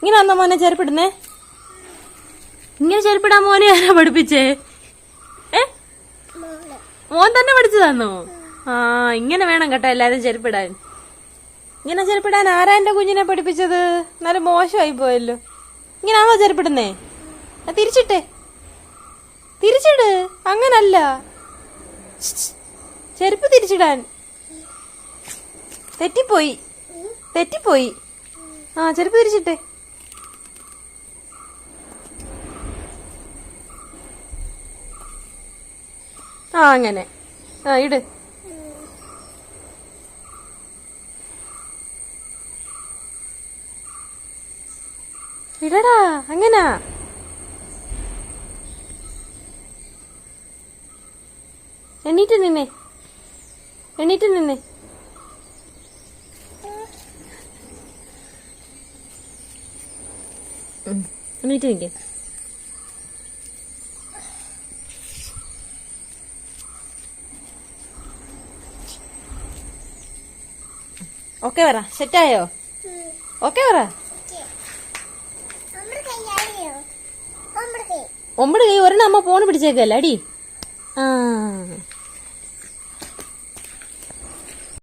ഇങ്ങനെ വന്ന മോനെ ചെരുപ്പിടുന്നേ? ഇങ്ങനെ ചെരുപ്പിടാൻ മോനെ ആരാ പഠിപ്പിച്ചേ? മോൻ തന്നെ പഠിച്ചു തന്നോ? ആ, ഇങ്ങനെ വേണം കേട്ടോ എല്ലാരും ചെരുപ്പിടാൻ. ഇങ്ങനെ ചെരുപ്പിടാൻ ആരാ എന്റെ കുഞ്ഞിനെ പഠിപ്പിച്ചത്? എന്നാലും മോശമായി പോയല്ലോ. ഇങ്ങനാണോ ചെരുപ്പിടുന്നേ? തിരിച്ചിട്ടേ, തിരിച്ചിട്. അങ്ങനല്ല, ചെരുപ്പ് തിരിച്ചിടാൻ. തെറ്റിപ്പോയി, തെറ്റിപ്പോയി. ആ, ചെരുപ്പ് തിരിച്ചിട്ടേ. ആ, അങ്ങനെ. ആ, ഇട്. ഇടടാ, അങ്ങനാ. എണീറ്റ് നിന്നേ, എണീറ്റ് നിന്നേ. എണീറ്റ് നിൽക്കേ. ഓക്കെ പറ, സെറ്റായോ? ഓക്കെ പറ. ഒമ്പത് കൈ ഒരെണ്ണം അമ്മ ഫോണ് പിടിച്ചേക്കല്ലേ അടി. ആ.